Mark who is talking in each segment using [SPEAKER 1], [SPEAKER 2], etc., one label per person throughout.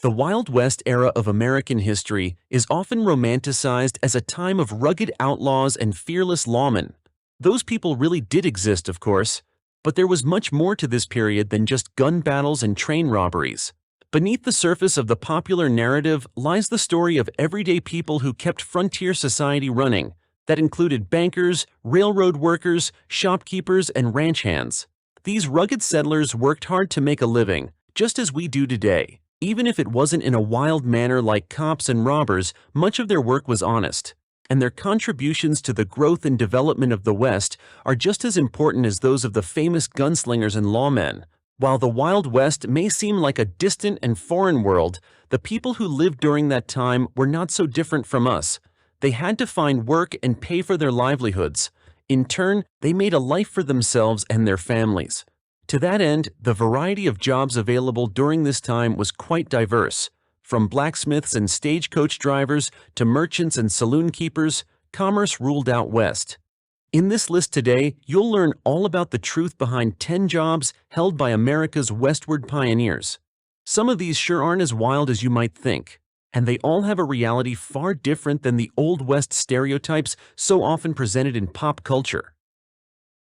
[SPEAKER 1] The Wild West era of American history is often romanticized as a time of rugged outlaws and fearless lawmen. Those people really did exist, of course, but there was much more to this period than just gun battles and train robberies. Beneath the surface of the popular narrative lies the story of everyday people who kept frontier society running. That included bankers, railroad workers, shopkeepers, and ranch hands. These rugged settlers worked hard to make a living, just as we do today. Even if it wasn't in a wild manner like cops and robbers, much of their work was honest, and their contributions to the growth and development of the West are just as important as those of the famous gunslingers and lawmen. While the Wild West may seem like a distant and foreign world, the people who lived during that time were not so different from us. They had to find work and pay for their livelihoods. In turn, they made a life for themselves and their families. To that end, the variety of jobs available during this time was quite diverse. From blacksmiths and stagecoach drivers to merchants and saloon keepers, commerce ruled out west. In this list today, you'll learn all about the truth behind 10 jobs held by America's westward pioneers. Some of these sure aren't as wild as you might think, and they all have a reality far different than the Old West stereotypes so often presented in pop culture.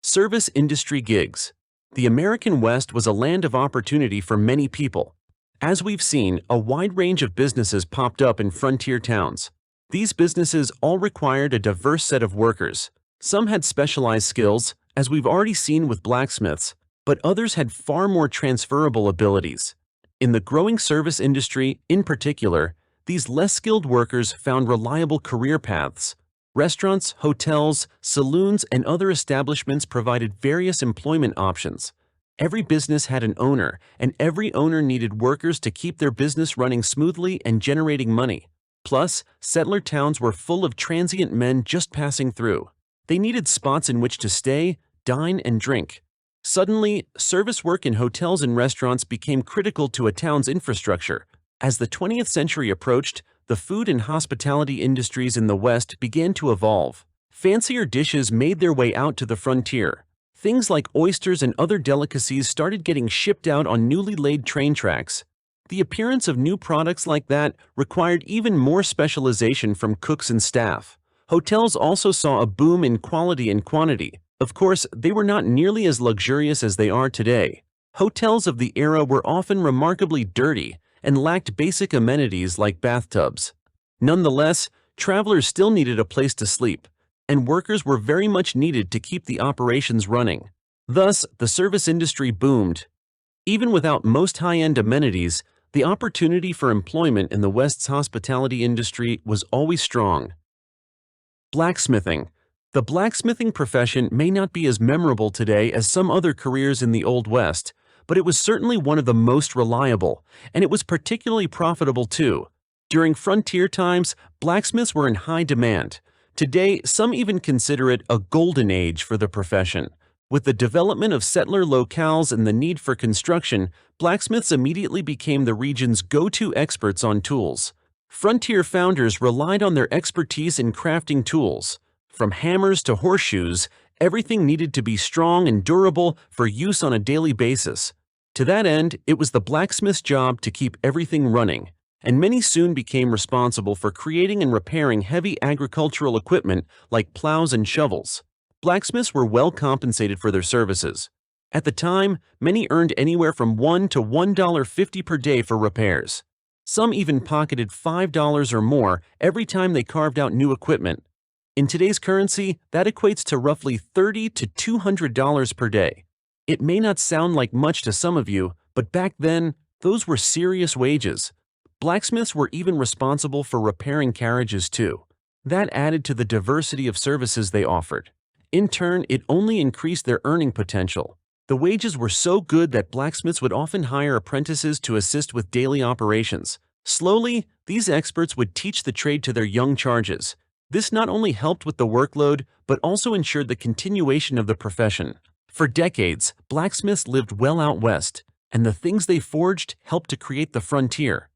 [SPEAKER 1] Service industry gigs. The American West was a land of opportunity for many people. As we've seen, a wide range of businesses popped up in frontier towns. These businesses all required a diverse set of workers. Some had specialized skills, as we've already seen with blacksmiths, but others had far more transferable abilities. In the growing service industry, in particular, these less skilled workers found reliable career paths. Restaurants, hotels, saloons, and other establishments provided various employment options. Every business had an owner, and every owner needed workers to keep their business running smoothly and generating money. Plus, settler towns were full of transient men just passing through. They needed spots in which to stay, dine, and drink. Suddenly, service work in hotels and restaurants became critical to a town's infrastructure. As the 20th century approached, the food and hospitality industries in the West began to evolve. Fancier dishes made their way out to the frontier. Things like oysters and other delicacies started getting shipped out on newly laid train tracks. The appearance of new products like that required even more specialization from cooks and staff. Hotels also saw a boom in quality and quantity. Of course, they were not nearly as luxurious as they are today. Hotels of the era were often remarkably dirty and lacked basic amenities like bathtubs. Nonetheless, travelers still needed a place to sleep, and workers were very much needed to keep the operations running. Thus, the service industry boomed. Even without most high-end amenities, the opportunity for employment in the West's hospitality industry was always strong. Blacksmithing. The blacksmithing profession may not be as memorable today as some other careers in the Old West, but it was certainly one of the most reliable, and it was particularly profitable too. During frontier times, blacksmiths were in high demand. Today, some even consider it a golden age for the profession. With the development of settler locales and the need for construction, blacksmiths immediately became the region's go-to experts on tools. Frontier founders relied on their expertise in crafting tools. From hammers to horseshoes, everything needed to be strong and durable for use on a daily basis. To that end, it was the blacksmith's job to keep everything running, and many soon became responsible for creating and repairing heavy agricultural equipment like plows and shovels. Blacksmiths were well compensated for their services. At the time, many earned anywhere from $1 to $1.50 per day for repairs. Some even pocketed $5 or more every time they carved out new equipment. In today's currency, that equates to roughly $30 to $200 per day. It may not sound like much to some of you, but back then, those were serious wages. Blacksmiths were even responsible for repairing carriages too. That added to the diversity of services they offered. In turn, it only increased their earning potential. The wages were so good that blacksmiths would often hire apprentices to assist with daily operations. Slowly, these experts would teach the trade to their young charges. This not only helped with the workload, but also ensured the continuation of the profession. For decades, blacksmiths lived well out west, and the things they forged helped to create the frontier.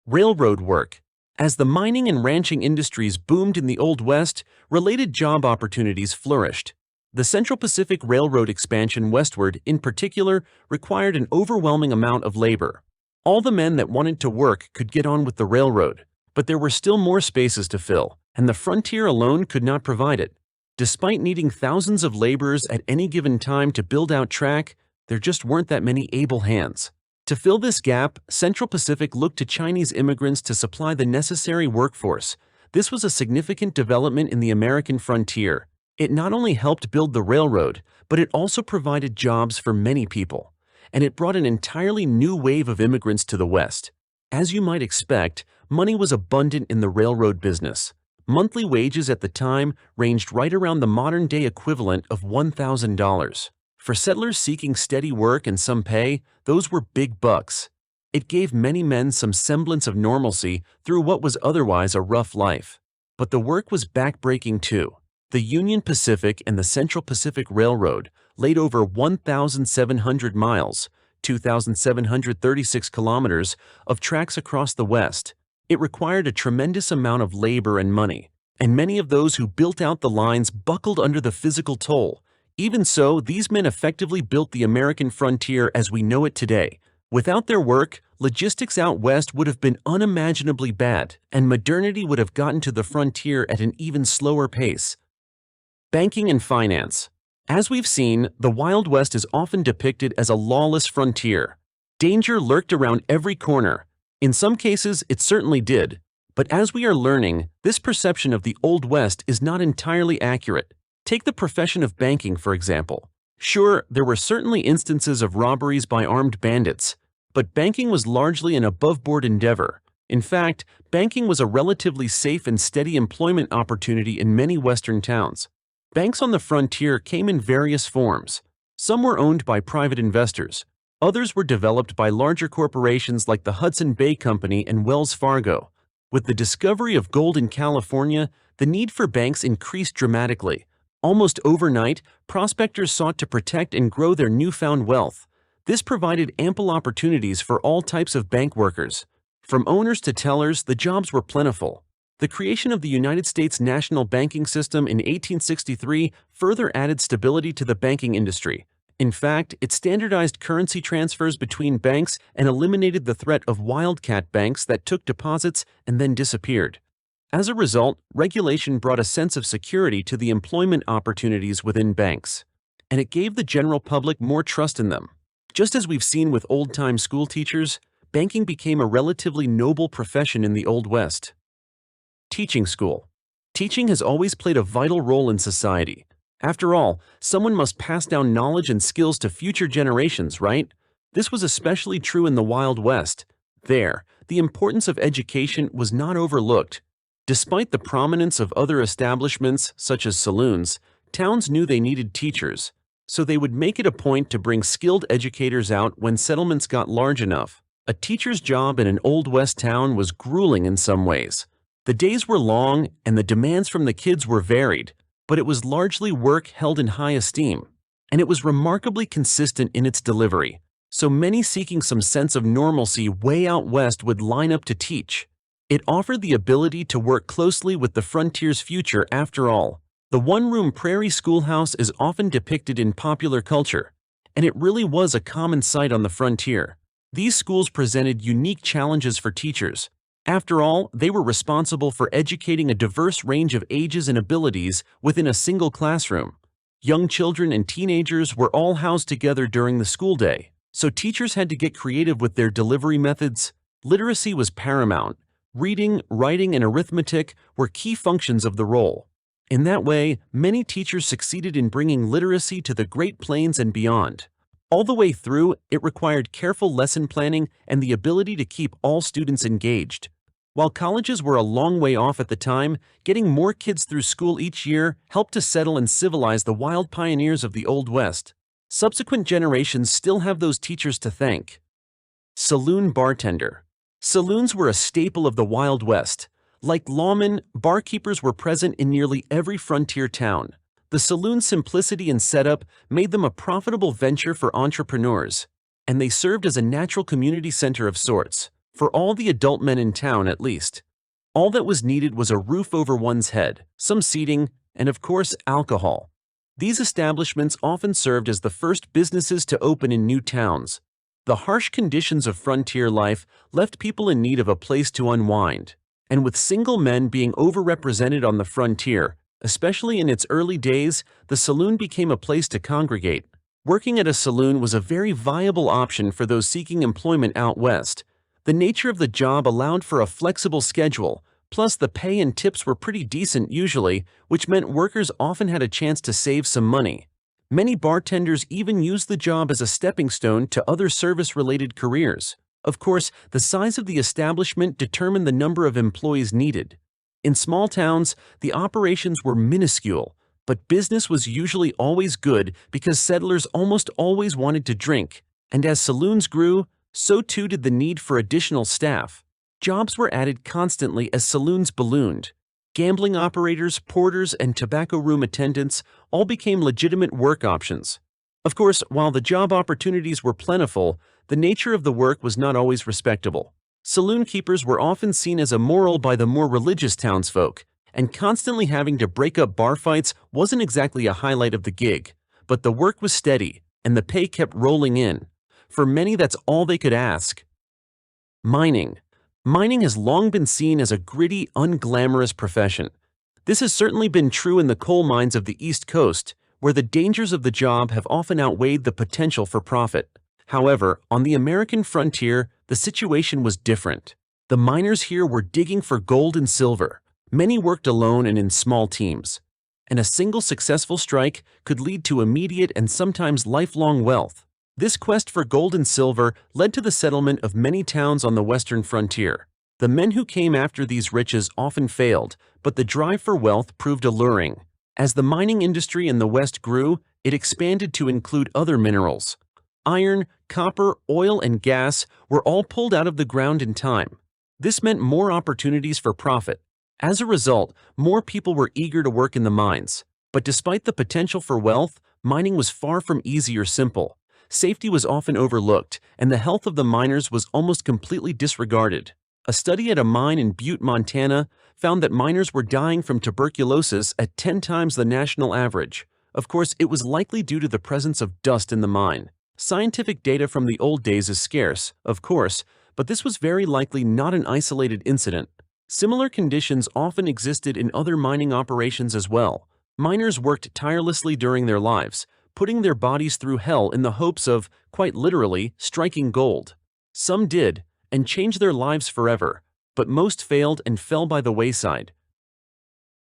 [SPEAKER 1] Railroad work. As the mining and ranching industries boomed in the Old West, related job opportunities flourished. The Central Pacific Railroad expansion westward, in particular, required an overwhelming amount of labor. All the men that wanted to work could get on with the railroad, but there were still more spaces to fill, and the frontier alone could not provide it. Despite needing thousands of laborers at any given time to build out track, there just weren't that many able hands. To fill this gap, Central Pacific looked to Chinese immigrants to supply the necessary workforce. This was a significant development in the American frontier. It not only helped build the railroad, but it also provided jobs for many people. And it brought an entirely new wave of immigrants to the West. As you might expect, money was abundant in the railroad business. Monthly wages at the time ranged right around the modern-day equivalent of $1,000. For settlers seeking steady work and some pay, those were big bucks. It gave many men some semblance of normalcy through what was otherwise a rough life. But the work was backbreaking too. The Union Pacific and the Central Pacific Railroad laid over 1,700 miles, 2,736 kilometers, of tracks across the West. It required a tremendous amount of labor and money, and many of those who built out the lines buckled under the physical toll. Even so, these men effectively built the American frontier as we know it today. Without their work, logistics out west would have been unimaginably bad, and modernity would have gotten to the frontier at an even slower pace. Banking and finance. As we've seen, the Wild West is often depicted as a lawless frontier. Danger lurked around every corner. In some cases, it certainly did. But as we are learning, this perception of the Old West is not entirely accurate. Take the profession of banking, for example. Sure, there were certainly instances of robberies by armed bandits, but banking was largely an above-board endeavor. In fact, banking was a relatively safe and steady employment opportunity in many Western towns. Banks on the frontier came in various forms. Some were owned by private investors. Others were developed by larger corporations like the Hudson Bay Company and Wells Fargo. With the discovery of gold in California, the need for banks increased dramatically. Almost overnight, prospectors sought to protect and grow their newfound wealth. This provided ample opportunities for all types of bank workers. From owners to tellers, the jobs were plentiful. The creation of the United States national banking system in 1863 further added stability to the banking industry. In fact, it standardized currency transfers between banks and eliminated the threat of wildcat banks that took deposits and then disappeared. As a result, regulation brought a sense of security to the employment opportunities within banks, and it gave the general public more trust in them. Just as we've seen with old-time school teachers, banking became a relatively noble profession in the Old West. Teaching school. Teaching has always played a vital role in society. After all, someone must pass down knowledge and skills to future generations, right? This was especially true in the Wild West. There, the importance of education was not overlooked. Despite the prominence of other establishments, such as saloons, towns knew they needed teachers, so they would make it a point to bring skilled educators out when settlements got large enough. A teacher's job in an Old West town was grueling in some ways. The days were long and the demands from the kids were varied, but it was largely work held in high esteem, and it was remarkably consistent in its delivery. So many seeking some sense of normalcy way out west would line up to teach. It offered the ability to work closely with the frontier's future after all. The one-room prairie schoolhouse is often depicted in popular culture, and it really was a common sight on the frontier. These schools presented unique challenges for teachers. After all, they were responsible for educating a diverse range of ages and abilities within a single classroom. Young children and teenagers were all housed together during the school day, so teachers had to get creative with their delivery methods. Literacy was paramount. Reading, writing, and arithmetic were key functions of the role. In that way, many teachers succeeded in bringing literacy to the Great Plains and beyond. All the way through, it required careful lesson planning and the ability to keep all students engaged. While colleges were a long way off at the time, getting more kids through school each year helped to settle and civilize the wild pioneers of the Old West. Subsequent generations still have those teachers to thank. Saloon bartender. Saloons were a staple of the Wild West. Like lawmen, barkeepers were present in nearly every frontier town. The saloon's simplicity and setup made them a profitable venture for entrepreneurs, and they served as a natural community center of sorts, for all the adult men in town at least. All that was needed was a roof over one's head, some seating, and of course alcohol. These establishments often served as the first businesses to open in new towns. The harsh conditions of frontier life left people in need of a place to unwind, and with single men being overrepresented on the frontier, especially in its early days, the saloon became a place to congregate. Working at a saloon was a very viable option for those seeking employment out west. The nature of the job allowed for a flexible schedule, plus the pay and tips were pretty decent usually, which meant workers often had a chance to save some money. Many bartenders even used the job as a stepping stone to other service-related careers. Of course, the size of the establishment determined the number of employees needed. In small towns, the operations were minuscule, but business was usually always good because settlers almost always wanted to drink, and as saloons grew, so too did the need for additional staff. Jobs were added constantly as saloons ballooned. Gambling operators, porters, and tobacco room attendants all became legitimate work options. Of course, while the job opportunities were plentiful, the nature of the work was not always respectable. Saloon keepers were often seen as immoral by the more religious townsfolk, and constantly having to break up bar fights wasn't exactly a highlight of the gig. But the work was steady, and the pay kept rolling in. For many, that's all they could ask. Mining. Mining has long been seen as a gritty, unglamorous profession. This has certainly been true in the coal mines of the East Coast, where the dangers of the job have often outweighed the potential for profit. However, on the American frontier, the situation was different. The miners here were digging for gold and silver. Many worked alone and in small teams, and a single successful strike could lead to immediate and sometimes lifelong wealth. This quest for gold and silver led to the settlement of many towns on the western frontier. The men who came after these riches often failed, but the drive for wealth proved alluring. As the mining industry in the West grew, it expanded to include other minerals. Iron, copper, oil, and gas were all pulled out of the ground in time. This meant more opportunities for profit. As a result, more people were eager to work in the mines. But despite the potential for wealth, mining was far from easy or simple. Safety was often overlooked, and the health of the miners was almost completely disregarded. A study at a mine in Butte, Montana, found that miners were dying from tuberculosis at 10 times the national average. Of course, it was likely due to the presence of dust in the mine. Scientific data from the old days is scarce, of course, but this was very likely not an isolated incident. Similar conditions often existed in other mining operations as well. Miners worked tirelessly during their lives, putting their bodies through hell in the hopes of, quite literally, striking gold. Some did, and changed their lives forever, but most failed and fell by the wayside.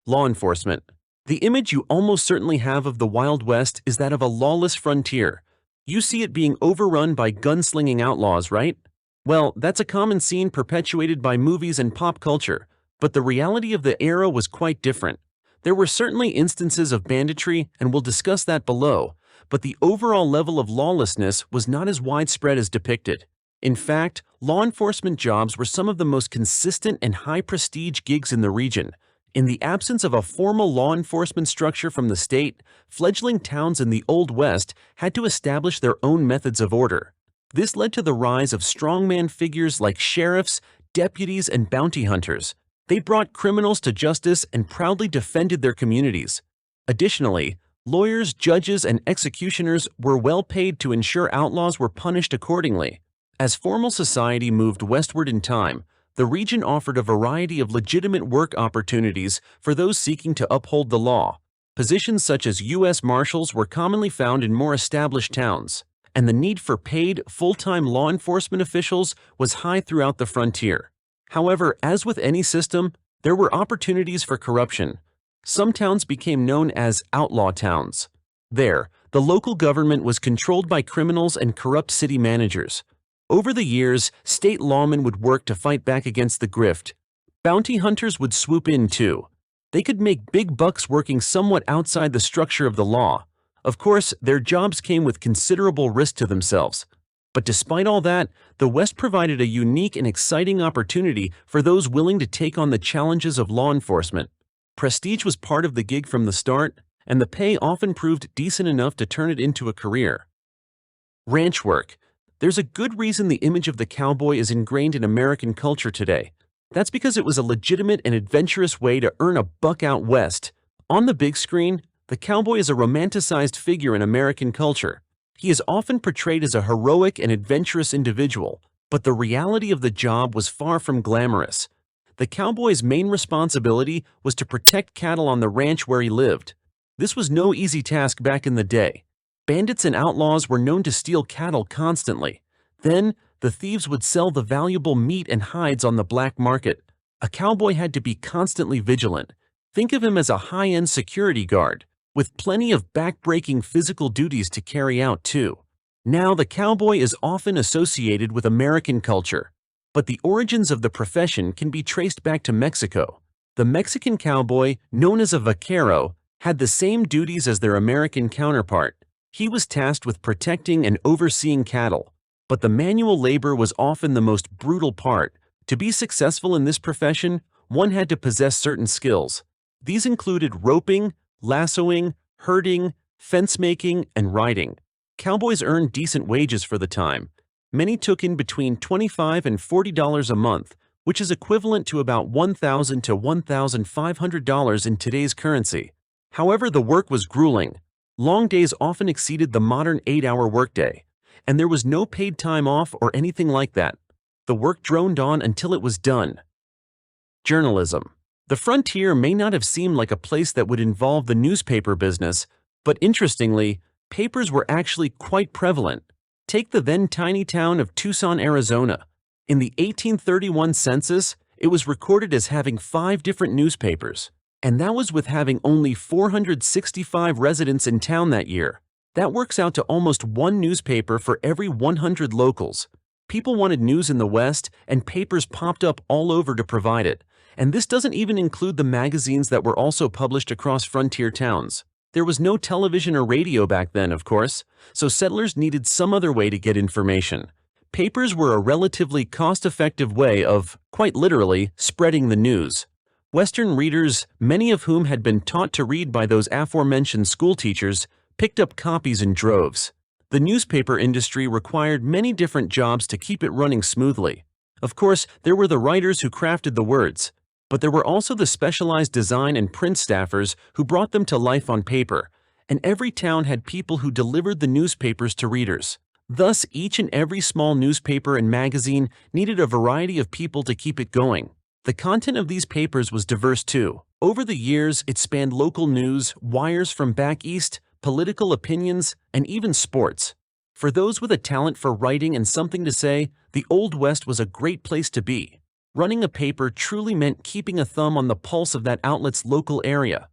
[SPEAKER 1] Law enforcement. The image you almost certainly have of the Wild West is that of a lawless frontier. You see it being overrun by gunslinging outlaws, right? Well, that's a common scene perpetuated by movies and pop culture, but the reality of the era was quite different. There were certainly instances of banditry, and we'll discuss that below, but the overall level of lawlessness was not as widespread as depicted. In fact, law enforcement jobs were some of the most consistent and high-prestige gigs in the region. In the absence of a formal law enforcement structure from the state, fledgling towns in the Old West had to establish their own methods of order. This led to the rise of strongman figures like sheriffs, deputies, and bounty hunters. They brought criminals to justice and proudly defended their communities. Additionally, lawyers, judges, and executioners were well paid to ensure outlaws were punished accordingly. As formal society moved westward in time, the region offered a variety of legitimate work opportunities for those seeking to uphold the law. Positions such as U.S. Marshals were commonly found in more established towns, and the need for paid, full-time law enforcement officials was high throughout the frontier. However, as with any system, there were opportunities for corruption. Some towns became known as outlaw towns. There, the local government was controlled by criminals and corrupt city managers. Over the years, state lawmen would work to fight back against the grift. Bounty hunters would swoop in too. They could make big bucks working somewhat outside the structure of the law. Of course, their jobs came with considerable risk to themselves. But despite all that, the West provided a unique and exciting opportunity for those willing to take on the challenges of law enforcement. Prestige was part of the gig from the start, and the pay often proved decent enough to turn it into a career. Ranch work. There's a good reason the image of the cowboy is ingrained in American culture today. That's because it was a legitimate and adventurous way to earn a buck out west. On the big screen, the cowboy is a romanticized figure in American culture. He is often portrayed as a heroic and adventurous individual, but the reality of the job was far from glamorous. The cowboy's main responsibility was to protect cattle on the ranch where he lived. This was no easy task back in the day. Bandits and outlaws were known to steal cattle constantly. Then, the thieves would sell the valuable meat and hides on the black market. A cowboy had to be constantly vigilant. Think of him as a high-end security guard, with plenty of back-breaking physical duties to carry out too. Now, the cowboy is often associated with American culture, but the origins of the profession can be traced back to Mexico. The Mexican cowboy, known as a vaquero, had the same duties as their American counterpart. He was tasked with protecting and overseeing cattle, but the manual labor was often the most brutal part. To be successful in this profession, one had to possess certain skills. These included roping, lassoing, herding, fence-making, and riding. Cowboys earned decent wages for the time. Many took in between $25 and $40 a month, which is equivalent to about $1,000 to $1,500 in today's currency. However, the work was grueling. Long days often exceeded the modern 8-hour workday, and there was no paid time off or anything like that. The work droned on until it was done. Journalism. The frontier may not have seemed like a place that would involve the newspaper business, but interestingly, papers were actually quite prevalent. Take the then tiny town of Tucson, Arizona. In the 1831 census, it was recorded as having 5 different newspapers, and that was with having only 465 residents in town that year. That works out to almost 1 newspaper for every 100 locals. People wanted news in the West, and papers popped up all over to provide it. And this doesn't even include the magazines that were also published across frontier towns. There was no television or radio back then, of course, so settlers needed some other way to get information. Papers were a relatively cost-effective way of, quite literally, spreading the news. Western readers, many of whom had been taught to read by those aforementioned schoolteachers, picked up copies in droves. The newspaper industry required many different jobs to keep it running smoothly. Of course, there were the writers who crafted the words, but there were also the specialized design and print staffers who brought them to life on paper, and every town had people who delivered the newspapers to readers. Thus, each and every small newspaper and magazine needed a variety of people to keep it going. The content of these papers was diverse too. Over the years, it spanned local news, wires from back east, political opinions, and even sports. For those with a talent for writing and something to say, the Old West was a great place to be. Running a paper truly meant keeping a thumb on the pulse of that outlet's local area.